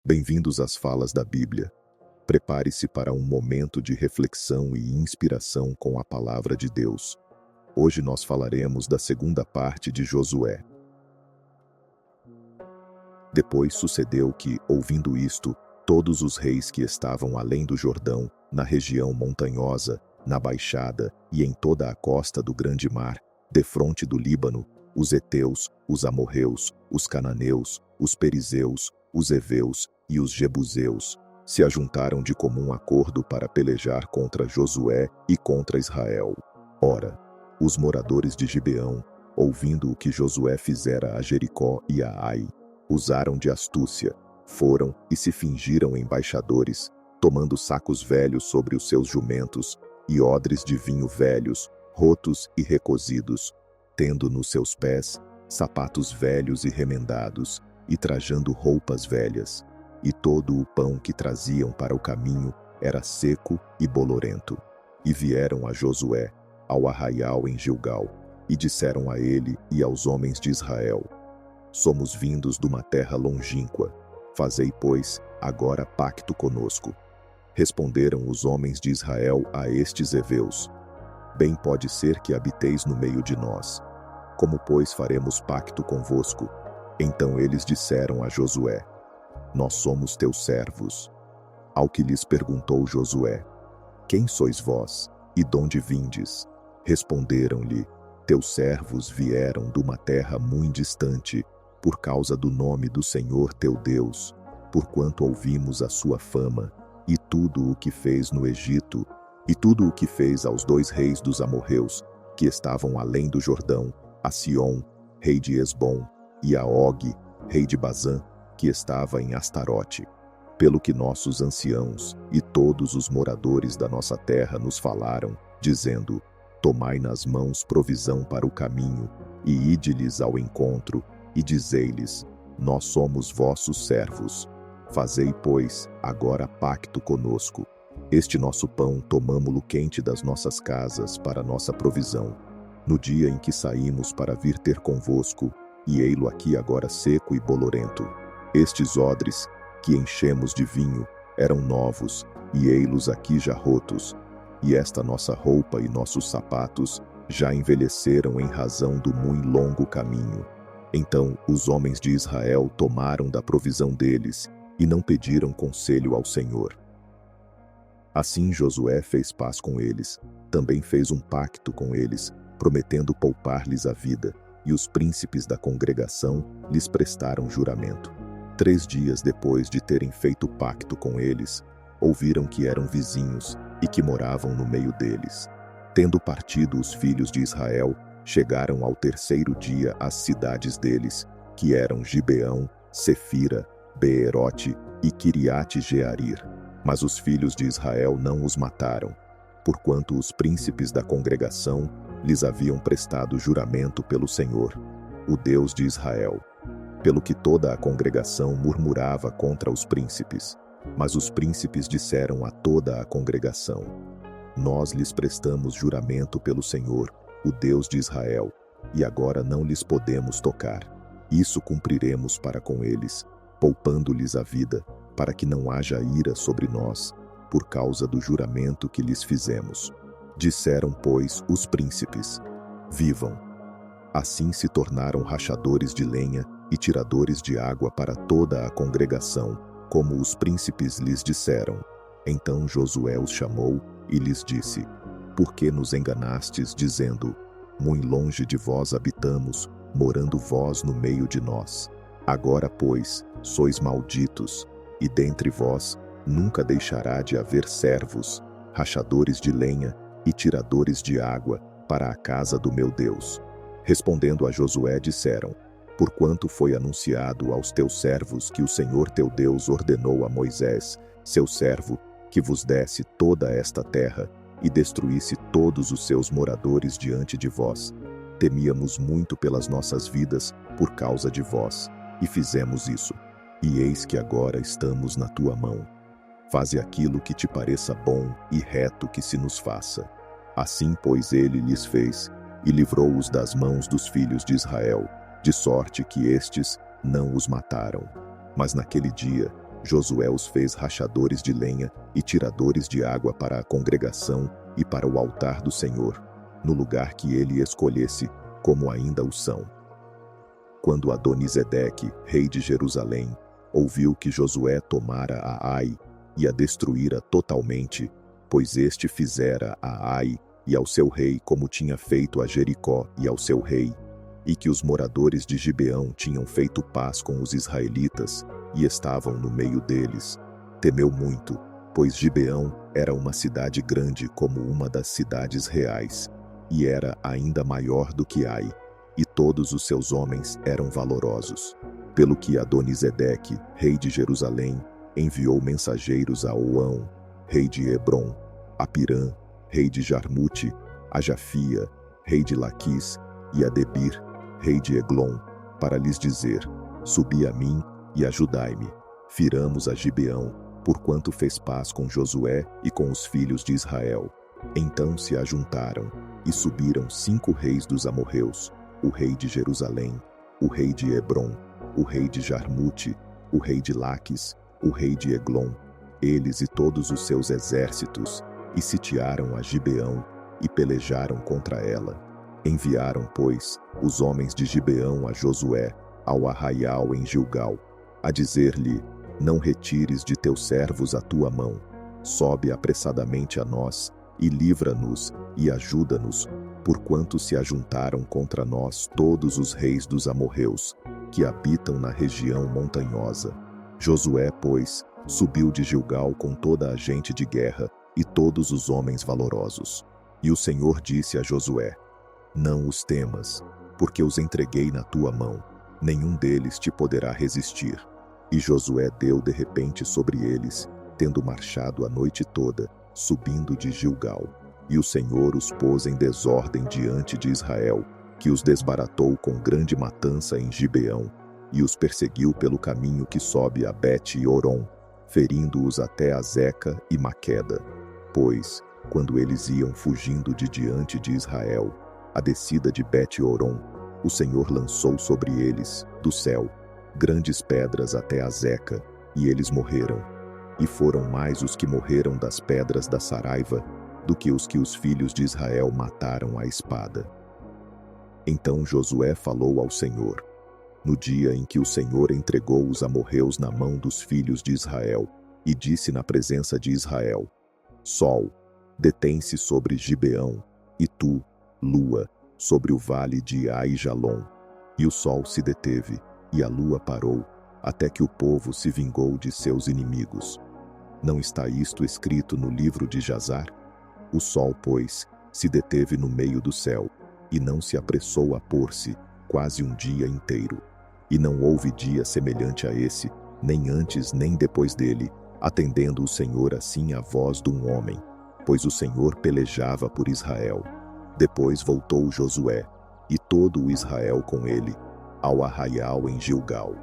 Bem-vindos às falas da Bíblia. Prepare-se para um momento de reflexão e inspiração com a palavra de Deus. Hoje nós falaremos da segunda parte de Josué. Depois sucedeu que, ouvindo isto, todos os reis que estavam além do Jordão, na região montanhosa, na baixada e em toda a costa do grande mar, defronte do Líbano, os heteus, os amorreus, os cananeus, os perizeus, os heveus e os jebuseus, se ajuntaram de comum acordo para pelejar contra Josué e contra Israel. Ora, os moradores de Gibeão, ouvindo o que Josué fizera a Jericó e a Ai, usaram de astúcia, foram e se fingiram embaixadores, tomando sacos velhos sobre os seus jumentos e odres de vinho velhos, rotos e recozidos, tendo nos seus pés sapatos velhos e remendados, e trajando roupas velhas, e todo o pão que traziam para o caminho era seco e bolorento. E vieram a Josué, ao arraial em Gilgal, e disseram a ele e aos homens de Israel: Somos vindos de uma terra longínqua, fazei, pois, agora pacto conosco. Responderam os homens de Israel a estes heveus: Bem pode ser que habiteis no meio de nós. Como, pois, faremos pacto convosco? Então eles disseram a Josué: Nós somos teus servos. Ao que lhes perguntou Josué: Quem sois vós, e donde vindes? Responderam-lhe: Teus servos vieram de uma terra muito distante, por causa do nome do Senhor teu Deus, porquanto ouvimos a sua fama, e tudo o que fez no Egito, e tudo o que fez aos 2 reis dos amorreus, que estavam além do Jordão, a Sion, rei de Esbom, e a Og, rei de Bazã, que estava em Astarote. Pelo que nossos anciãos e todos os moradores da nossa terra nos falaram, dizendo: Tomai nas mãos provisão para o caminho, e ide-lhes ao encontro, e dizei-lhes: Nós somos vossos servos. Fazei, pois, agora pacto conosco. Este nosso pão tomamo-lo quente das nossas casas para nossa provisão. No dia em que saímos para vir ter convosco, e ei-lo aqui agora seco e bolorento. Estes odres, que enchemos de vinho, eram novos, e ei-los aqui já rotos. E esta nossa roupa e nossos sapatos já envelheceram em razão do muito longo caminho. Então os homens de Israel tomaram da provisão deles, e não pediram conselho ao Senhor. Assim Josué fez paz com eles, também fez um pacto com eles, prometendo poupar-lhes a vida, e os príncipes da congregação lhes prestaram juramento. 3 dias depois de terem feito pacto com eles, ouviram que eram vizinhos e que moravam no meio deles. Tendo partido os filhos de Israel, chegaram ao 3º dia às cidades deles, que eram Gibeão, Sefira, Beerote e Quiriate-Jearir. Mas os filhos de Israel não os mataram, porquanto os príncipes da congregação lhes haviam prestado juramento pelo Senhor, o Deus de Israel. Pelo que toda a congregação murmurava contra os príncipes. Mas os príncipes disseram a toda a congregação: Nós lhes prestamos juramento pelo Senhor, o Deus de Israel, e agora não lhes podemos tocar. Isso cumpriremos para com eles, poupando-lhes a vida, para que não haja ira sobre nós, por causa do juramento que lhes fizemos. Disseram, pois, os príncipes: Vivam. Assim se tornaram rachadores de lenha e tiradores de água para toda a congregação, como os príncipes lhes disseram. Então Josué os chamou e lhes disse: Por que nos enganastes, dizendo: Muito longe de vós habitamos, morando vós no meio de nós? Agora, pois, sois malditos, e dentre vós nunca deixará de haver servos, rachadores de lenha e tiradores de água para a casa do meu Deus. Respondendo a Josué, disseram: Porquanto foi anunciado aos teus servos que o Senhor teu Deus ordenou a Moisés, seu servo, que vos desse toda esta terra e destruísse todos os seus moradores diante de vós. Temíamos muito pelas nossas vidas por causa de vós, e fizemos isso. E eis que agora estamos na tua mão. Faze aquilo que te pareça bom e reto que se nos faça. Assim, pois, ele lhes fez, e livrou-os das mãos dos filhos de Israel, de sorte que estes não os mataram. Mas naquele dia Josué os fez rachadores de lenha e tiradores de água para a congregação e para o altar do Senhor, no lugar que ele escolhesse, como ainda o são. Quando Adonisedeque, rei de Jerusalém, ouviu que Josué tomara a Ai e a destruíra totalmente, pois este fizera a Ai e ao seu rei como tinha feito a Jericó e ao seu rei, e que os moradores de Gibeão tinham feito paz com os israelitas e estavam no meio deles, temeu muito, pois Gibeão era uma cidade grande como uma das cidades reais, e era ainda maior do que Ai, e todos os seus homens eram valorosos. Pelo que Adonisedeque, rei de Jerusalém, enviou mensageiros a Oão, rei de Hebrom, a Pirã, rei de Jarmute, a Jafia, rei de Laquis, e a Debir, rei de Eglon, para lhes dizer: subi a mim e ajudai-me. Firamos a Gibeão, porquanto fez paz com Josué e com os filhos de Israel. Então se ajuntaram, e subiram 5 reis dos amorreus, o rei de Jerusalém, o rei de Hebrom, o rei de Jarmute, o rei de Laquis, o rei de Eglon, eles e todos os seus exércitos, e sitiaram a Gibeão, e pelejaram contra ela. Enviaram, pois, os homens de Gibeão a Josué, ao arraial em Gilgal, a dizer-lhe: não retires de teus servos a tua mão, sobe apressadamente a nós, e livra-nos, e ajuda-nos, porquanto se ajuntaram contra nós todos os reis dos amorreus, que habitam na região montanhosa. Josué, pois, subiu de Gilgal com toda a gente de guerra e todos os homens valorosos. E o Senhor disse a Josué: não os temas, porque os entreguei na tua mão, nenhum deles te poderá resistir. E Josué deu de repente sobre eles, tendo marchado a noite toda, subindo de Gilgal. E o Senhor os pôs em desordem diante de Israel, que os desbaratou com grande matança em Gibeão, e os perseguiu pelo caminho que sobe a Bet-Oron, ferindo-os até Azeca e Maqueda. Pois, quando eles iam fugindo de diante de Israel, a descida de Bet-Oron, o Senhor lançou sobre eles, do céu, grandes pedras até Azeca, e eles morreram. E foram mais os que morreram das pedras da Saraiva, do que os filhos de Israel mataram à espada. Então Josué falou ao Senhor, no dia em que o Senhor entregou os amorreus na mão dos filhos de Israel, e disse na presença de Israel: Sol, detém-se sobre Gibeão, e tu, lua, sobre o vale de Ai-Jalon. E o sol se deteve, e a lua parou, até que o povo se vingou de seus inimigos. Não está isto escrito no livro de Jazar? O sol, pois, se deteve no meio do céu, e não se apressou a pôr-se, quase um dia inteiro. E não houve dia semelhante a esse, nem antes nem depois dele, atendendo o Senhor assim à voz de um homem, pois o Senhor pelejava por Israel. Depois voltou Josué, e todo o Israel com ele, ao arraial em Gilgal.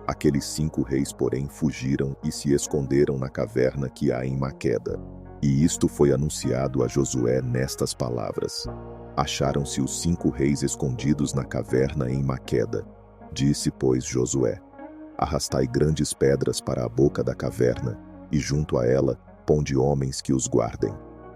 Aqueles 5 reis, porém, fugiram e se esconderam na caverna que há em Maqueda. E isto foi anunciado a Josué nestas palavras: acharam-se os 5 reis escondidos na caverna em Maqueda. Disse, pois, Josué: arrastai grandes pedras para a boca da caverna, e junto a ela ponde homens que os guardem.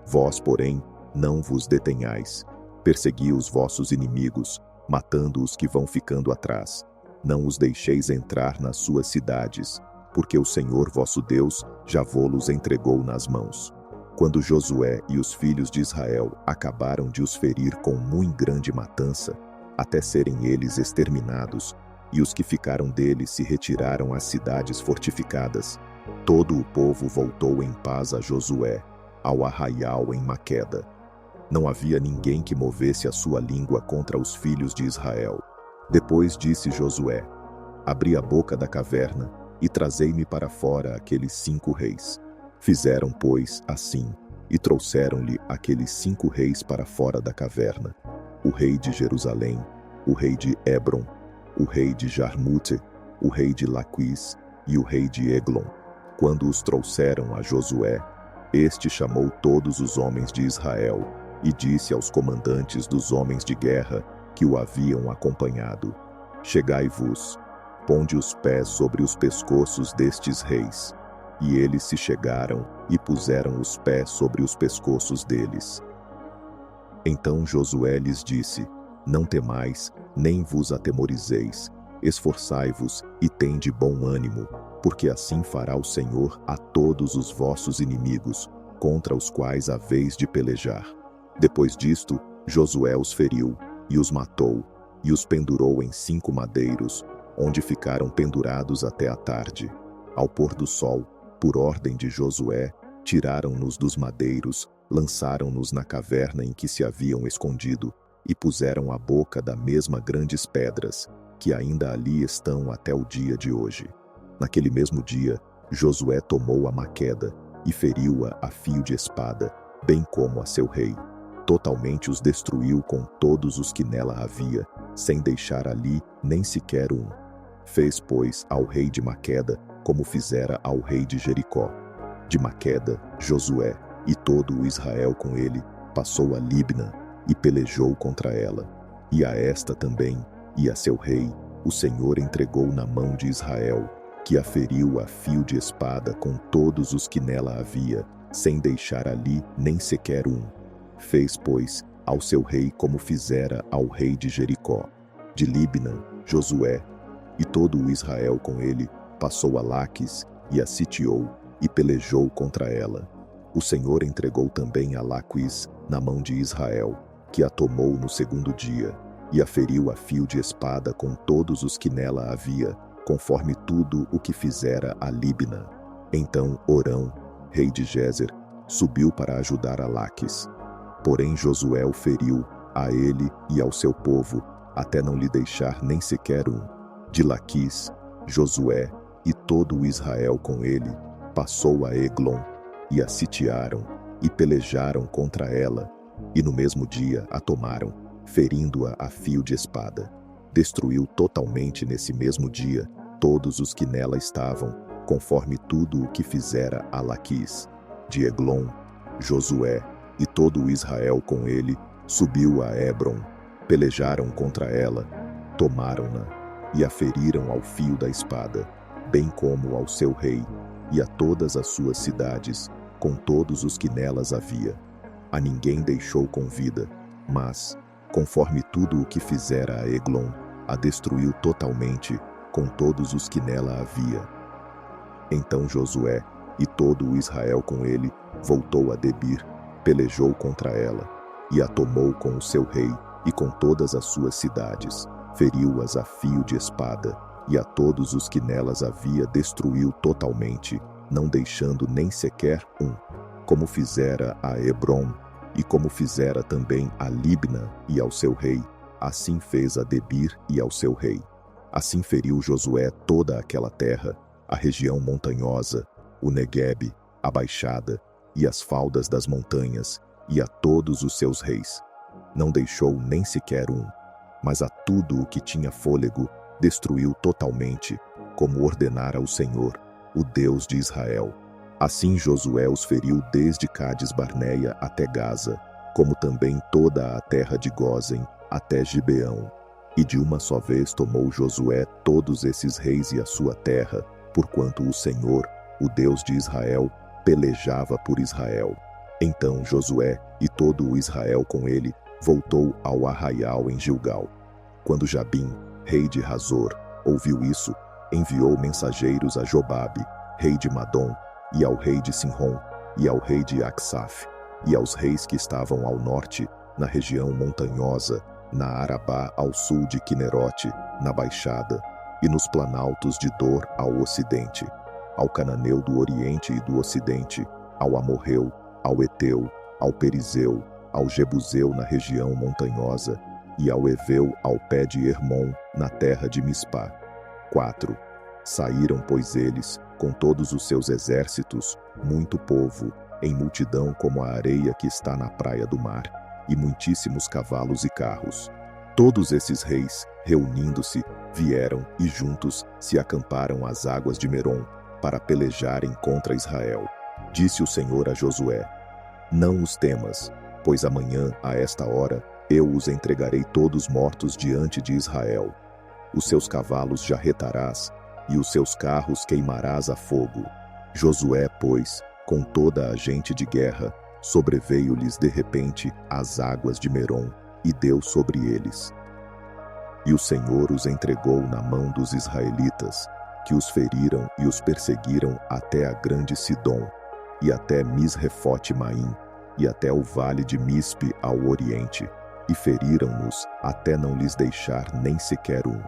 Vós, porém, não vos detenhais. Persegui os vossos inimigos, matando os que vão ficando atrás. Não os deixeis entrar nas suas cidades, porque o Senhor vosso Deus já vô-los entregou nas mãos. Quando Josué e os filhos de Israel acabaram de os ferir com muito grande matança, até serem eles exterminados, e os que ficaram deles se retiraram às cidades fortificadas, todo o povo voltou em paz a Josué, ao arraial em Maqueda. Não havia ninguém que movesse a sua língua contra os filhos de Israel. Depois disse Josué: abri a boca da caverna, e trazei-me para fora aqueles 5 reis. Fizeram, pois, assim, e trouxeram-lhe aqueles 5 reis para fora da caverna: o rei de Jerusalém, o rei de Hebrom, o rei de Jarmute, o rei de Laquis e o rei de Eglon. Quando os trouxeram a Josué, este chamou todos os homens de Israel e disse aos comandantes dos homens de guerra que o haviam acompanhado: chegai-vos, ponde os pés sobre os pescoços destes reis. E eles se chegaram e puseram os pés sobre os pescoços deles. Então Josué lhes disse: Não temais, nem vos atemorizeis. Esforçai-vos e tende bom ânimo, porque assim fará o Senhor a todos os vossos inimigos, contra os quais haveis de pelejar. Depois disto, Josué os feriu, e os matou, e os pendurou em 5 madeiros, onde ficaram pendurados até a tarde. Ao pôr do sol, por ordem de Josué, tiraram-nos dos madeiros, lançaram-nos na caverna em que se haviam escondido, e puseram à boca da mesma grandes pedras, que ainda ali estão até o dia de hoje. Naquele mesmo dia, Josué tomou a Maqueda e feriu-a a fio de espada, bem como a seu rei. Totalmente os destruiu com todos os que nela havia, sem deixar ali nem sequer um. Fez, pois, ao rei de Maqueda, como fizera ao rei de Jericó. De Maqueda, Josué, e todo o Israel com ele, passou a Libna, e pelejou contra ela. E a esta também, e a seu rei, o Senhor entregou na mão de Israel, que a feriu a fio de espada com todos os que nela havia, sem deixar ali nem sequer um. Fez, pois, ao seu rei como fizera ao rei de Jericó. De Libna, Josué, e todo o Israel com ele, passou a Laquis, e a sitiou, e pelejou contra ela. O Senhor entregou também a Laquis na mão de Israel, que a tomou no segundo dia, e a feriu a fio de espada com todos os que nela havia, conforme tudo o que fizera a Libna. Então Orão, rei de Gézer, subiu para ajudar a Laquis. Porém Josué o feriu, a ele e ao seu povo, até não lhe deixar nem sequer um. De Laquis, Josué e todo o Israel com ele, passou a Eglon, e a sitiaram, e pelejaram contra ela, e no mesmo dia a tomaram, ferindo-a a fio de espada. Destruiu totalmente nesse mesmo dia todos os que nela estavam, conforme tudo o que fizera a Laquis. De Eglon, Josué e todo o Israel com ele subiu a Hebron, pelejaram contra ela, tomaram-na e a feriram ao fio da espada, bem como ao seu rei e a todas as suas cidades, com todos os que nelas havia. A ninguém deixou com vida, mas, conforme tudo o que fizera a Eglon, a destruiu totalmente, com todos os que nela havia. Então Josué, e todo o Israel com ele, voltou a Debir, pelejou contra ela, e a tomou com o seu rei, e com todas as suas cidades, feriu-as a fio de espada, e a todos os que nelas havia destruiu totalmente, não deixando nem sequer um, como fizera a Hebron, e como fizera também a Libna e ao seu rei, assim fez a Debir e ao seu rei. Assim feriu Josué toda aquela terra, a região montanhosa, o Neguebe, a baixada, e as faldas das montanhas, e a todos os seus reis. Não deixou nem sequer um, mas a tudo o que tinha fôlego destruiu totalmente, como ordenara o Senhor, o Deus de Israel. Assim Josué os feriu desde Cades-Barneia até Gaza, como também toda a terra de Gósen até Gibeão. E de uma só vez tomou Josué todos esses reis e a sua terra, porquanto o Senhor, o Deus de Israel, pelejava por Israel. Então Josué e todo o Israel com ele voltou ao arraial em Gilgal. Quando Jabim, rei de Hazor, ouviu isso, enviou mensageiros a Jobabe, rei de Madom, e ao rei de Sinrom, e ao rei de Acsaf, e aos reis que estavam ao norte, na região montanhosa, na Arabá ao sul de Quinerote, na baixada, e nos planaltos de Dor ao ocidente, ao cananeu do oriente e do ocidente, ao amorreu, ao eteu, ao perizeu, ao jebuseu na região montanhosa, e ao eveu ao pé de Hermon, na terra de Mispá. 4. Saíram, pois, eles, com todos os seus exércitos, muito povo, em multidão como a areia que está na praia do mar, e muitíssimos cavalos e carros. Todos esses reis, reunindo-se, vieram e juntos se acamparam às águas de Merom, para pelejarem contra Israel. Disse o Senhor a Josué: Não os temas, pois amanhã, a esta hora, eu os entregarei todos mortos diante de Israel. Os seus cavalos jarretarás, e os seus carros queimarás a fogo. Josué, pois, com toda a gente de guerra, sobreveio-lhes de repente as águas de Merom, e deu sobre eles. E o Senhor os entregou na mão dos israelitas, que os feriram e os perseguiram até a grande Sidom, e até Misrefote-Maim, e até o vale de Mispe ao oriente, e feriram-nos até não lhes deixar nem sequer um.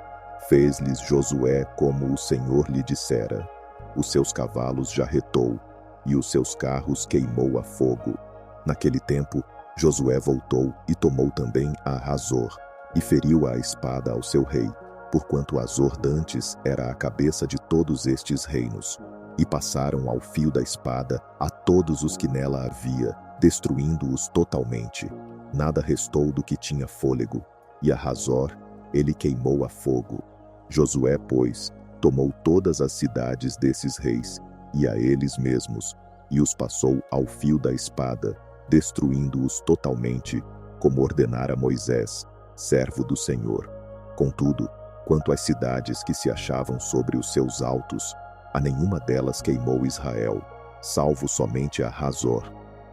Fez-lhes Josué como o Senhor lhe dissera. Os seus cavalos jarretou, e os seus carros queimou a fogo. Naquele tempo, Josué voltou e tomou também a Hazor, e feriu a espada ao seu rei, porquanto Hazor dantes era a cabeça de todos estes reinos. E passaram ao fio da espada a todos os que nela havia, destruindo-os totalmente. Nada restou do que tinha fôlego, e a Hazor ele queimou a fogo. Josué, pois, tomou todas as cidades desses reis, e a eles mesmos, e os passou ao fio da espada, destruindo-os totalmente, como ordenara Moisés, servo do Senhor. Contudo, quanto às cidades que se achavam sobre os seus altos, a nenhuma delas queimou Israel, salvo somente a Hazor.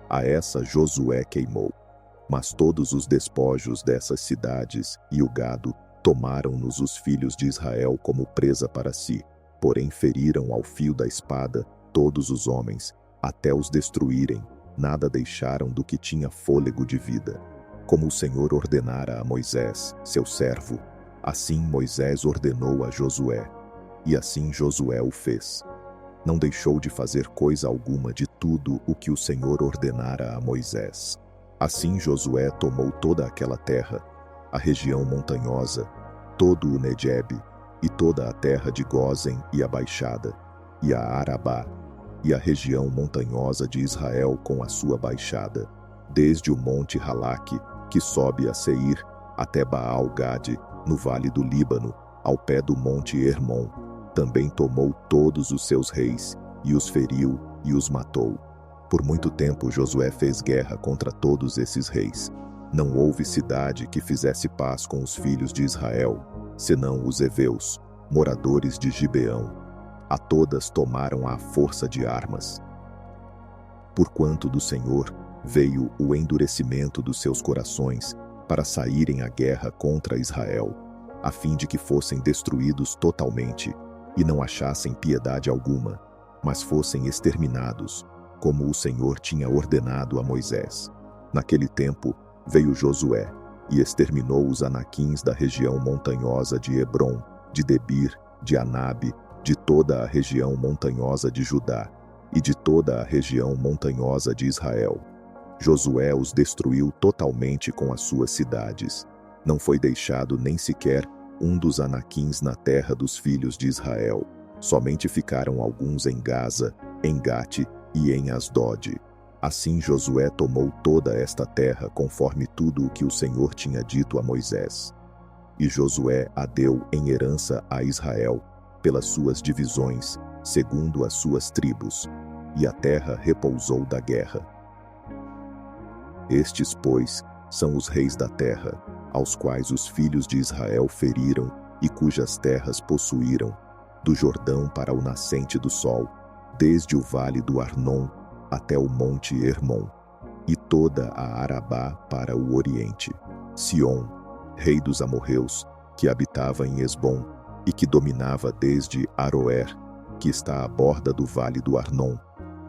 A essa Josué queimou. Mas todos os despojos dessas cidades e o gado tomaram-nos os filhos de Israel como presa para si, porém feriram ao fio da espada todos os homens, até os destruírem, nada deixaram do que tinha fôlego de vida. Como o Senhor ordenara a Moisés, seu servo, assim Moisés ordenou a Josué, e assim Josué o fez. Não deixou de fazer coisa alguma de tudo o que o Senhor ordenara a Moisés. Assim Josué tomou toda aquela terra, a região montanhosa, todo o Negebe, e toda a terra de Gósen e a baixada, e a Arabá, e a região montanhosa de Israel com a sua baixada, desde o monte Halaque, que sobe a Seir, até Baal-Gade, no vale do Líbano, ao pé do monte Hermon. Também tomou todos os seus reis, e os feriu, e os matou. Por muito tempo Josué fez guerra contra todos esses reis. Não houve cidade que fizesse paz com os filhos de Israel, senão os heveus, moradores de Gibeão. A todas tomaram à força de armas. Porquanto do Senhor veio o endurecimento dos seus corações, para saírem à guerra contra Israel, a fim de que fossem destruídos totalmente, e não achassem piedade alguma, mas fossem exterminados, como o Senhor tinha ordenado a Moisés. Naquele tempo veio Josué, e exterminou os anaquins da região montanhosa de Hebrom, de Debir, de Anabe, de toda a região montanhosa de Judá, e de toda a região montanhosa de Israel. Josué os destruiu totalmente com as suas cidades. Não foi deixado nem sequer um dos anaquins na terra dos filhos de Israel. Somente ficaram alguns em Gaza, em Gate e em Asdod. Assim Josué tomou toda esta terra conforme tudo o que o Senhor tinha dito a Moisés. E Josué a deu em herança a Israel, pelas suas divisões, segundo as suas tribos, e a terra repousou da guerra. Estes, pois, são os reis da terra, aos quais os filhos de Israel feriram e cujas terras possuíram, do Jordão para o nascente do sol, desde o vale do Arnon até o monte Hermon, e toda a Arabá para o oriente. Sion, rei dos amorreus, que habitava em Esbom, e que dominava desde Aroer, que está à borda do vale do Arnon,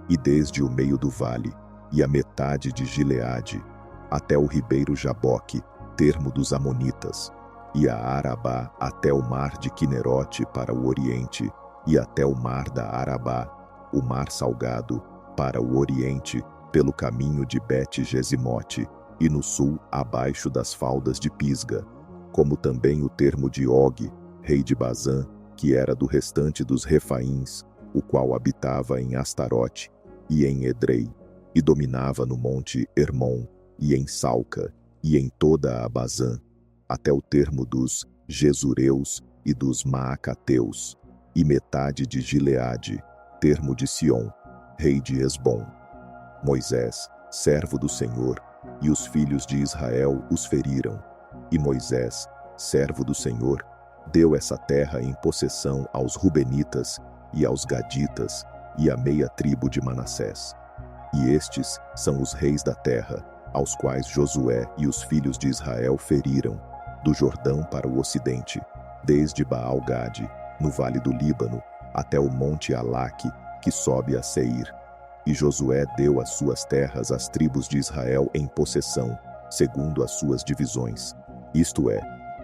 e desde o meio do vale, e a metade de Gileade, até o ribeiro Jaboque, termo dos Amonitas, e a Arabá até o mar de Quinerote para o oriente, e até o mar da Arabá, o mar salgado, para o oriente, pelo caminho de Bet-Gesimote, e no sul, abaixo das faldas de Pisga, como também o termo de Og, rei de Bazã, que era do restante dos Refaíns, o qual habitava em Astarote e em Edrei, e dominava no monte Hermon, e em Salca, e em toda a Bazã, até o termo dos Gesureus e dos Maacateus, e metade de Gileade, termo de Sion, rei de Esbom. Moisés, servo do Senhor, e os filhos de Israel os feriram, e Moisés, servo do Senhor, deu essa terra em possessão aos Rubenitas, e aos Gaditas, e a meia tribo de Manassés. E estes são os reis da terra, aos quais Josué e os filhos de Israel feriram, do Jordão para o ocidente, desde Baal-Gade, no vale do Líbano, até o monte Alaque, que sobe a Seir. E Josué deu as suas terras às tribos de Israel em possessão, segundo as suas divisões. Isto é,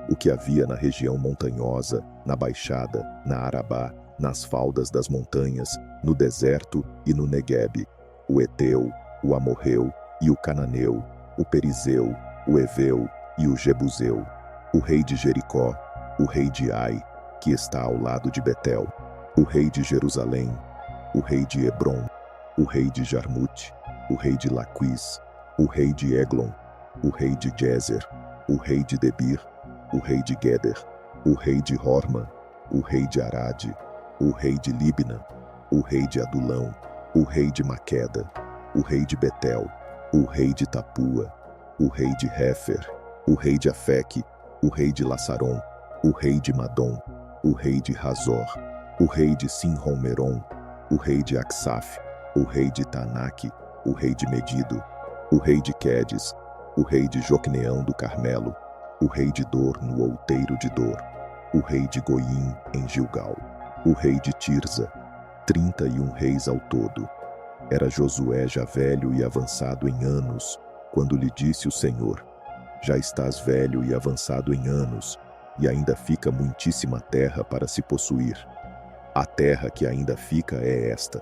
o que havia na região montanhosa, na baixada, na Arabá, nas faldas das montanhas, no deserto e no Neguebe, o Eteu, o Amorreu e o Cananeu, o Perizeu, o Eveu e o Jebuseu, o rei de Jericó, o rei de Ai, que está ao lado de Betel, o rei de Jerusalém, o rei de Hebron, o rei de Jarmute, o rei de Laquis, o rei de Eglon, o rei de Gezer, o rei de Debir, o rei de Geder, o rei de Horma, o rei de Arade, o rei de Libna, o rei de Adulão, o rei de Maqueda, o rei de Betel, o rei de Tapua, o rei de Hefer, o rei de Afeque, o rei de Lassaron, o rei de Madom, o rei de Razor, o rei de Sinrom-Meron, o rei de Aksaf, o rei de Taanaque, o rei de Medido, o rei de Quedes, o rei de Jocneão do Carmelo, o rei de Dor no outeiro de Dor, o rei de Goim em Gilgal, o rei de Tirza, 31 reis ao todo. Era Josué já velho e avançado em anos, quando lhe disse o Senhor: já estás velho e avançado em anos, e ainda fica muitíssima terra para se possuir. A terra que ainda fica é esta: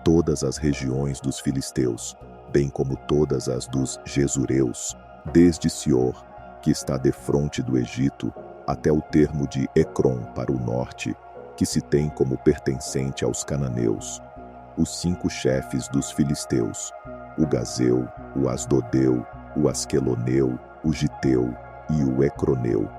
todas as regiões dos filisteus, bem como todas as dos Gesureus, desde Sior, que está defronte do Egito, até o termo de Ecrom para o norte, que se tem como pertencente aos cananeus. Os 5 chefes dos filisteus: o Gazeu, o Asdodeu, o Asqueloneu, o Giteu e o Ecroneu,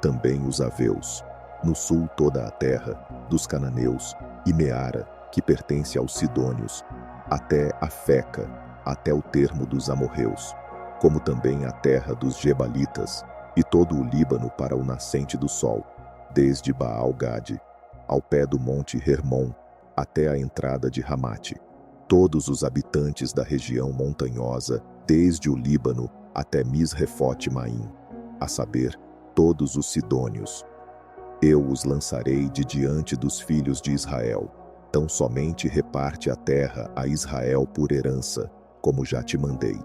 também os Aveus. No sul toda a terra dos cananeus, e Meara, que pertence aos Sidônios, até a Feca, até o termo dos amorreus, como também a terra dos Gebalitas, e todo o Líbano para o nascente do sol, desde Baal-Gade, ao pé do monte Hermon, até a entrada de Ramate. Todos os habitantes da região montanhosa, desde o Líbano até Misrefote-Maim, a saber, todos os sidônios. Eu os lançarei de diante dos filhos de Israel. Tão somente reparte a terra a Israel por herança, como já te mandei.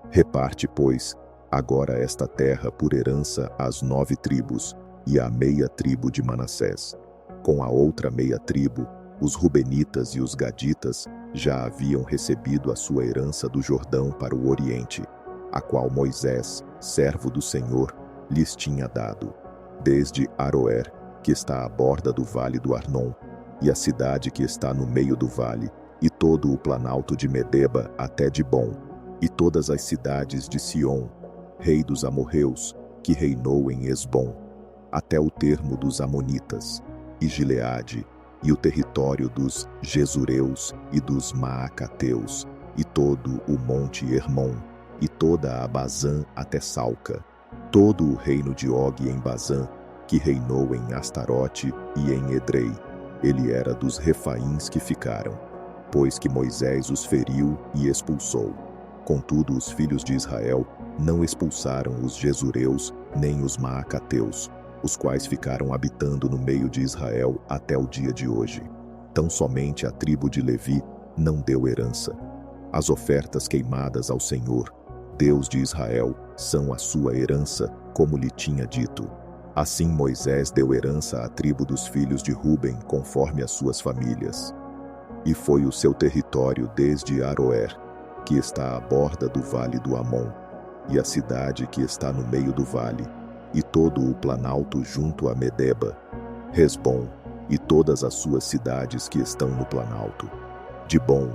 Reparte, pois, agora esta terra por herança às 9 tribos, e à meia tribo de Manassés. Com a outra meia tribo, os Rubenitas e os Gaditas já haviam recebido a sua herança do Jordão para o Oriente, a qual Moisés, servo do Senhor, lhes tinha dado, desde Aroer, que está à borda do vale do Arnon, e a cidade que está no meio do vale, e todo o planalto de Medeba até Dibom, e todas as cidades de Sion, rei dos amorreus, que reinou em Esbom, até o termo dos amonitas, e Gileade, e o território dos Gesureus e dos Maacateus, e todo o monte Hermon, e toda a Bazã até Salca, todo o reino de Og em Bazã, que reinou em Astarote e em Edrei. Ele era dos Refaíns que ficaram, pois que Moisés os feriu e expulsou. Contudo, os filhos de Israel não expulsaram os Gesureus nem os Maacateus, os quais ficaram habitando no meio de Israel até o dia de hoje. Tão somente a tribo de Levi não deu herança. As ofertas queimadas ao Senhor, Deus de Israel, são a sua herança, como lhe tinha dito. Assim Moisés deu herança à tribo dos filhos de Ruben, conforme as suas famílias. E foi o seu território desde Aroer, que está à borda do vale do Amon, e a cidade que está no meio do vale, e todo o planalto junto a Medeba, Resbom, e todas as suas cidades que estão no planalto, Dibom,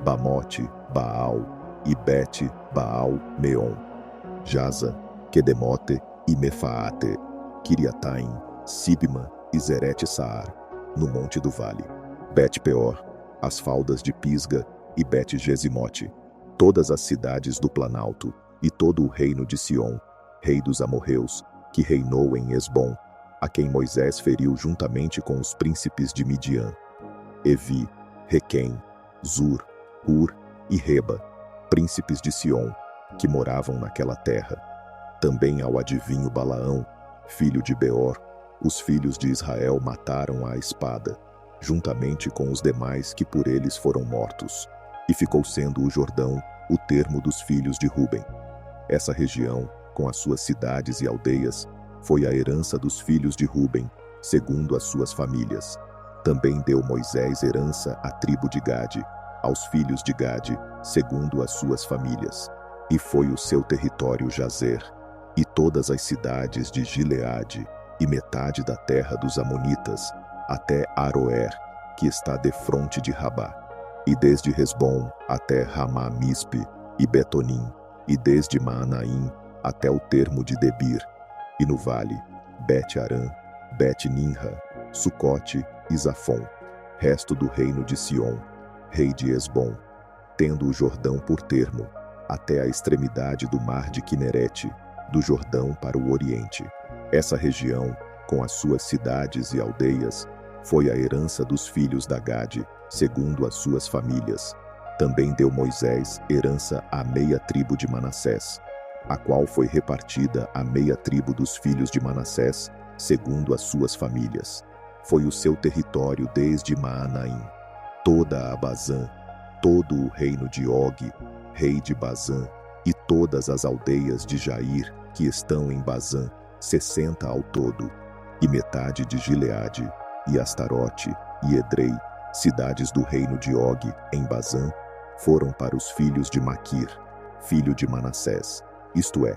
Bamote, Baal, e Bet, Baal, Meon, Jaza, Quedemote e Mefaate, Kiriataim, Sibma e Zerete-Saar, no monte do vale, Bet-Peor, as faldas de Pisga e Bet-Gesimote, todas as cidades do planalto, e todo o reino de Sion, rei dos amorreus, que reinou em Esbom, a quem Moisés feriu juntamente com os príncipes de Midian, Evi, Requém, Zur, Hur e Reba, príncipes de Sion, que moravam naquela terra. Também ao adivinho Balaão, filho de Beor, os filhos de Israel mataram à espada, juntamente com os demais que por eles foram mortos. E ficou sendo o Jordão o termo dos filhos de Ruben. Essa região, com as suas cidades e aldeias, foi a herança dos filhos de Ruben, segundo as suas famílias. Também deu Moisés herança à tribo de Gade, aos filhos de Gade, segundo as suas famílias. E foi o seu território Jazer, e todas as cidades de Gileade, e metade da terra dos Amonitas, até Aroer, que está defronte de Rabá. E desde Resbom até Ramá-Mispe e Betonim, e desde Maanaim até o termo de Debir, e no vale, Bet-Arã, Bet-Ninra, Sucote e Zafon, resto do reino de Sion, rei de Esbom, tendo o Jordão por termo, até a extremidade do mar de Quinerete, do Jordão para o oriente. Essa região, com as suas cidades e aldeias, foi a herança dos filhos da Gade, segundo as suas famílias. Também deu Moisés herança à meia tribo de Manassés, a qual foi repartida à meia tribo dos filhos de Manassés, segundo as suas famílias. Foi o seu território desde Maanaim, toda a Bazã, todo o reino de Og, rei de Bazã, e todas as aldeias de Jair, que estão em Bazã, 60 ao todo, e metade de Gileade, e Astarote, e Edrei, cidades do reino de Og, em Bazã, foram para os filhos de Maquir, filho de Manassés, isto é,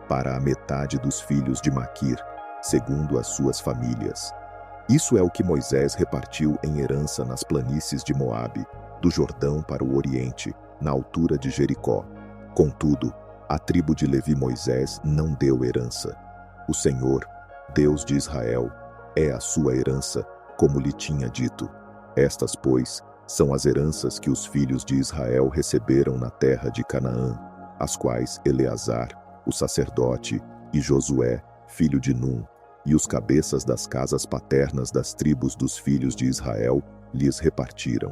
para a metade dos filhos de Maquir, segundo as suas famílias. Isso é o que Moisés repartiu em herança nas planícies de Moabe, do Jordão para o oriente, na altura de Jericó. Contudo, a tribo de Levi Moisés não deu herança. O Senhor, Deus de Israel, é a sua herança, como lhe tinha dito. Estas, pois, são as heranças que os filhos de Israel receberam na terra de Canaã, as quais Eleazar, o sacerdote, e Josué, filho de Num, e os cabeças das casas paternas das tribos dos filhos de Israel, lhes repartiram.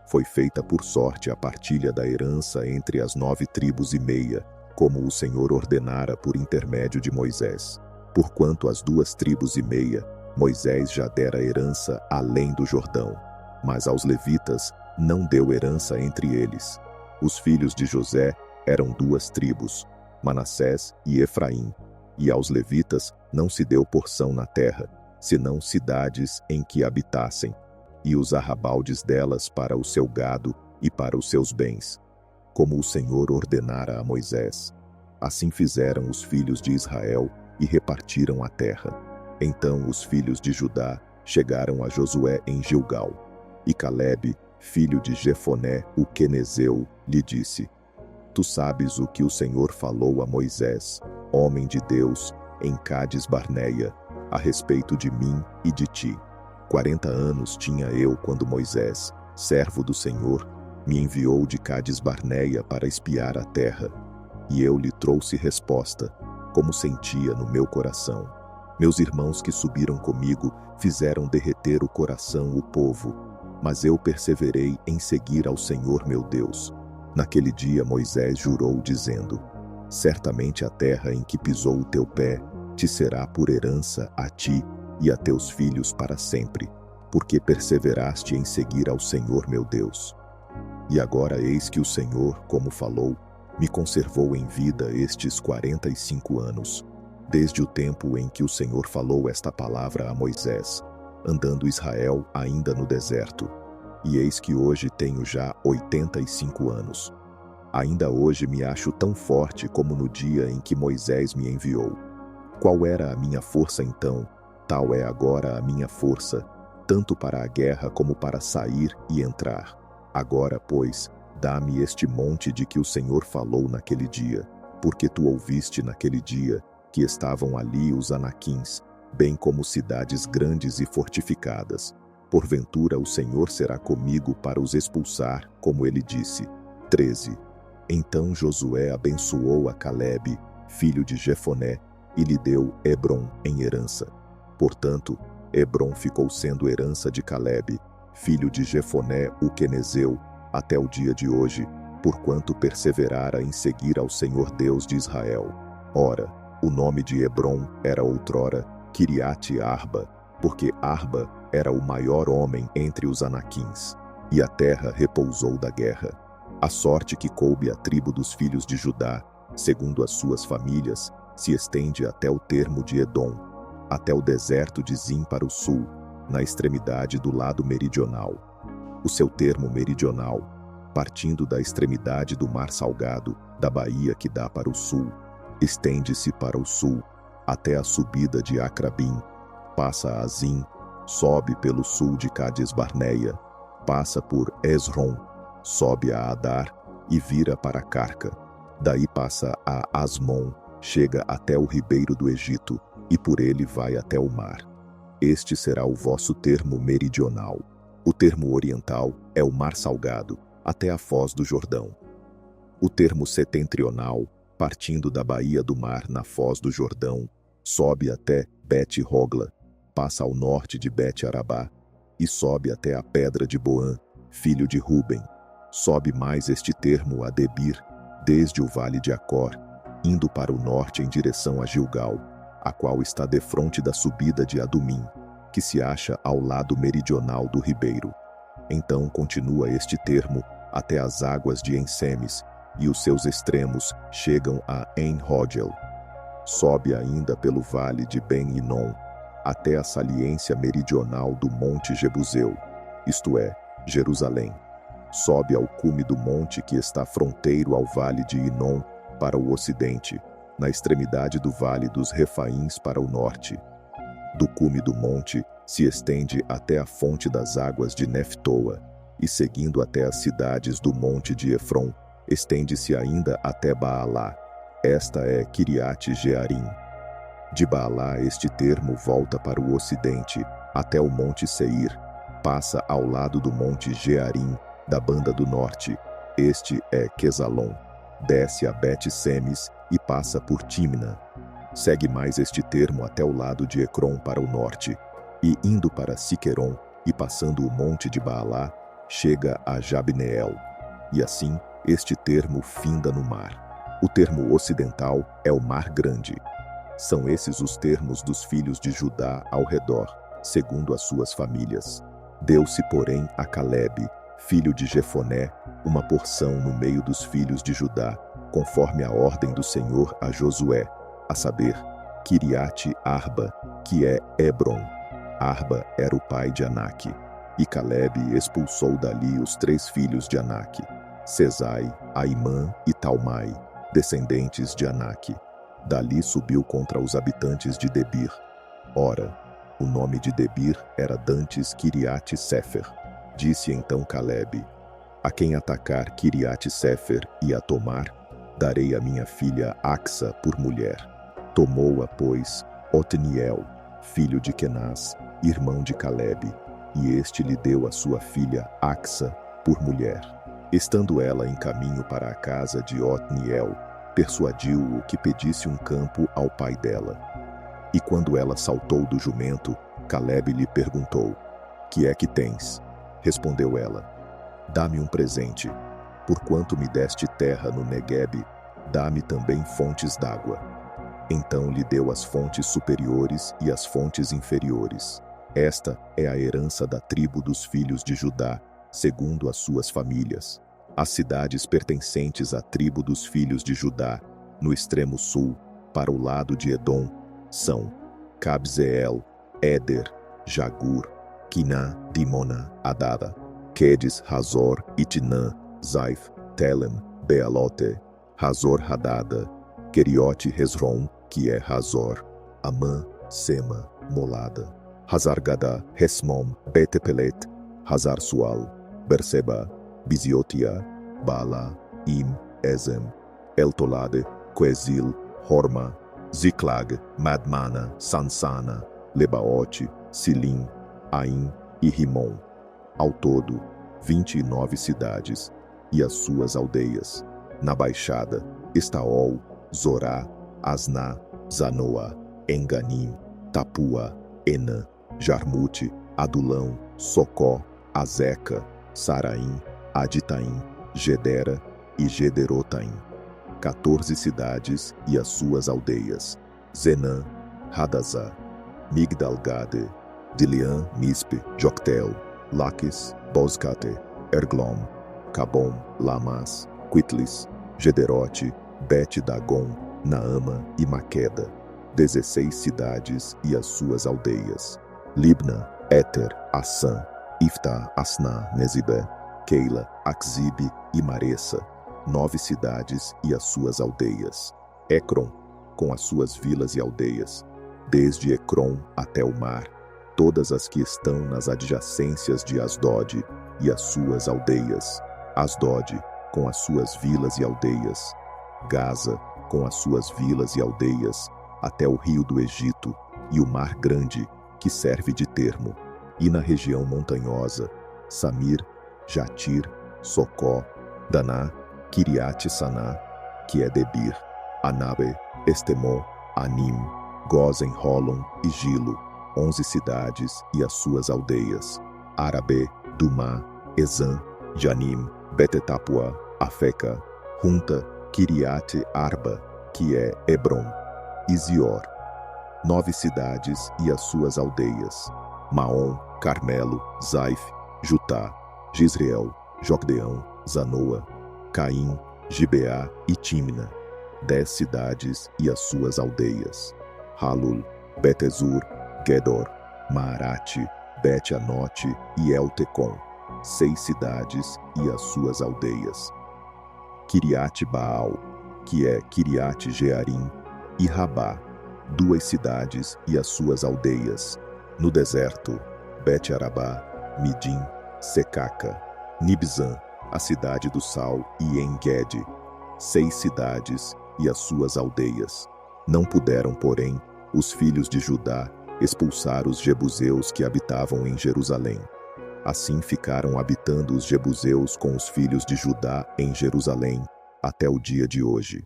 Foi feita por sorte a partilha da herança entre as 9 tribos e meia, como o Senhor ordenara por intermédio de Moisés. Porquanto as 2 tribos e meia, Moisés já dera herança além do Jordão, mas aos levitas não deu herança entre eles. Os filhos de José eram 2 tribos, Manassés e Efraim, e aos levitas não se deu porção na terra, senão cidades em que habitassem, e os arrabaldes delas para o seu gado e para os seus bens, como o Senhor ordenara a Moisés. Assim fizeram os filhos de Israel e repartiram a terra. Então os filhos de Judá chegaram a Josué em Gilgal, e Calebe, filho de Jefoné, o quenezeu, lhe disse: Tu sabes o que o Senhor falou a Moisés, homem de Deus, em Cádiz Barneia, a respeito de mim e de ti. 40 anos tinha eu quando Moisés, servo do Senhor, me enviou de Cádiz Barneia para espiar a terra, e eu lhe trouxe resposta, como sentia no meu coração. Meus irmãos que subiram comigo fizeram derreter o coração o povo, mas eu perseverei em seguir ao Senhor meu Deus. Naquele dia Moisés jurou, dizendo: Certamente a terra em que pisou o teu pé te será por herança a ti e a teus filhos para sempre, porque perseveraste em seguir ao Senhor meu Deus. E agora eis que o Senhor, como falou, me conservou em vida estes 45 anos, desde o tempo em que o Senhor falou esta palavra a Moisés, andando Israel ainda no deserto. E eis que hoje tenho já 85 anos. Ainda hoje me acho tão forte como no dia em que Moisés me enviou. Qual era a minha força então, tal é agora a minha força, tanto para a guerra como para sair e entrar. Agora, pois, dá-me este monte de que o Senhor falou naquele dia, porque tu ouviste naquele dia que estavam ali os anaquins, bem como cidades grandes e fortificadas. Porventura o Senhor será comigo para os expulsar, como ele disse. 13. Então Josué abençoou a Calebe, filho de Jefoné, e lhe deu Hebrom em herança. Portanto, Hebrom ficou sendo herança de Calebe, filho de Jefoné o quenezeu, até o dia de hoje, porquanto perseverara em seguir ao Senhor Deus de Israel. Ora, o nome de Hebrom era outrora Kiriate Arba, porque Arba era o maior homem entre os Anaquins, e a terra repousou da guerra. A sorte que coube à tribo dos filhos de Judá, segundo as suas famílias, se estende até o termo de Edom, até o deserto de Zim para o sul, na extremidade do lado meridional. O seu termo meridional, partindo da extremidade do Mar Salgado, da baía que dá para o sul, estende-se para o sul, até a subida de Acrabim, passa a Zim, sobe pelo sul de Cades-Barneia, passa por Esrom, sobe a Adar e vira para Carca. Daí passa a Asmon, chega até o ribeiro do Egito, e por ele vai até o mar. Este será o vosso termo meridional. O termo oriental é o Mar Salgado, até a foz do Jordão. O termo setentrional, partindo da baía do mar na foz do Jordão, sobe até Bet-Hogla, passa ao norte de Bet-Arabá, e sobe até a pedra de Boã, filho de Ruben. Sobe mais este termo a Debir, desde o vale de Acor, indo para o norte em direção a Gilgal, a qual está defronte da subida de Adumim, que se acha ao lado meridional do ribeiro. Então continua este termo até as águas de Ensemes, e os seus extremos chegam a En-Rogel. Sobe ainda pelo vale de Ben-Inom, até a saliência meridional do monte Jebuseu, isto é, Jerusalém. Sobe ao cume do monte que está fronteiro ao vale de Inom para o ocidente, na extremidade do vale dos Refaíns para o norte. Do cume do monte se estende até a fonte das águas de Neftoa, e seguindo até as cidades do monte de Efron, estende-se ainda até Baalá. Esta é Kiriate Jearim. De Baalá este termo volta para o ocidente, até o monte Seir, passa ao lado do monte Jearim, da banda do norte. Este é Quesalon. Desce a Bet-Semes e passa por Timna. Segue mais este termo até o lado de Ecrom para o norte, e indo para Siqueron e passando o monte de Baalá, chega a Jabneel. E assim, este termo finda no mar. O termo ocidental é o Mar Grande. São esses os termos dos filhos de Judá ao redor, segundo as suas famílias. Deu-se, porém, a Calebe, filho de Jefoné, uma porção no meio dos filhos de Judá, conforme a ordem do Senhor a Josué, a saber, Kiriate Arba, que é Hebrom. Arba era o pai de Anak, e Calebe expulsou dali os 3 filhos de Anak, Sesai, Aimã e Talmai, descendentes de Anak. Dali subiu contra os habitantes de Debir. Ora, o nome de Debir era dantes Kiriate Sefer. Disse então Calebe: a quem atacar Kiriate Sefer e a tomar, darei a minha filha Axa por mulher. Tomou-a, pois, Otniel, filho de Kenaz, irmão de Calebe, e este lhe deu a sua filha Axa por mulher. Estando ela em caminho para a casa de Otniel, persuadiu-o que pedisse um campo ao pai dela. E quando ela saltou do jumento, Calebe lhe perguntou: que é que tens? Respondeu ela: dá-me um presente. Porquanto me deste terra no Neguebe, dá-me também fontes d'água. Então lhe deu as fontes superiores e as fontes inferiores. Esta é a herança da tribo dos filhos de Judá, segundo as suas famílias. As cidades pertencentes à tribo dos filhos de Judá, no extremo sul, para o lado de Edom, são Cabzeel, Éder, Jagur, Quiná, Dimona, Adada, Quedes, Hazor, Itnã, Zaif, Telem, Bealote, Hazor Hadada, Keriote Hezron, que é Hazor, Amã, Sema, Molada, Hazar-Gadá, Resmom, Betepelet, Hazar-Sual, Berseba, Biziotia, Bala, Im, Ezem, Eltolade, Quesil, Horma, Ziklag, Madmana, Sansana, Lebaote, Silim, Aim e Rimon. Ao todo, 29 cidades e as suas aldeias. Na baixada, Estaol, Zorá, Asná, Zanoa, Enganim, Tapua, Enã, Jarmute, Adulão, Socó, Azeca, Saraim, Aditaim, Gedera e Gederotaim. 14 cidades e as suas aldeias: Zenã, Hadazá, Migdal-Gade, Dileã, Mispe, Joctel, Laques, Boscate, Erglom, Cabom, Lamas, Quitlis, Gederote, Bet-Dagon, Naama e Maqueda. 16 cidades e as suas aldeias: Libna, Éter, Assã, Iftá, Asná, Nezibé, Keila, Axibe e Maressa. 9 cidades e as suas aldeias: Ecrom, com as suas vilas e aldeias, desde Ecrom até o mar, todas as que estão nas adjacências de Asdod e as suas aldeias: Asdod, com as suas vilas e aldeias, Gaza, com as suas vilas e aldeias, até o rio do Egito e o mar grande, que serve de termo, e na região montanhosa, Samir, Jatir, Socó, Daná, Kiriat-Saná, que é Debir, Anabe, Estemó, Anim, Gozen, Holon e Gilo, 11 cidades e as suas aldeias: Arabé, Dumá, Ezã, Janim, Betetapuá, Afeca, Hunta, Kiriat-Arba, que é Hebron, e Zior. 9 cidades e as suas aldeias: Maom, Carmelo, Zaif, Jutá, Gisreel, Jocdeão, Zanoa, Caim, Gibeá e Tímna. 10 cidades e as suas aldeias: Halul, Betezur, Gedor, Maarate, Bet-Anote e Eltecom. 6 cidades e as suas aldeias: Kiriat-Baal, que é Kiriat-Jearim, e Rabá. 2 cidades e as suas aldeias: no deserto, Bet-Arabá, Midim, Secaca, Nibzã, a cidade do sal, e En-Gede. 6 cidades e as suas aldeias. Não puderam, porém, os filhos de Judá expulsar os jebuseus que habitavam em Jerusalém. Assim ficaram habitando os jebuseus com os filhos de Judá em Jerusalém, até o dia de hoje.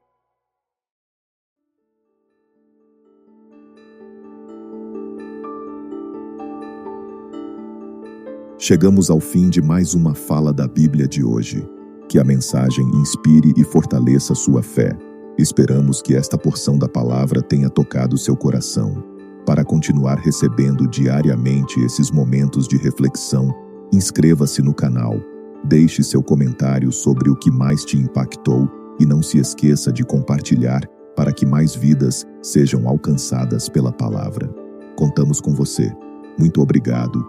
Chegamos ao fim de mais uma fala da Bíblia de hoje. Que a mensagem inspire e fortaleça sua fé. Esperamos que esta porção da palavra tenha tocado seu coração. Para continuar recebendo diariamente esses momentos de reflexão, inscreva-se no canal, deixe seu comentário sobre o que mais te impactou e não se esqueça de compartilhar para que mais vidas sejam alcançadas pela palavra. Contamos com você. Muito obrigado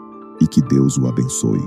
e que Deus o abençoe.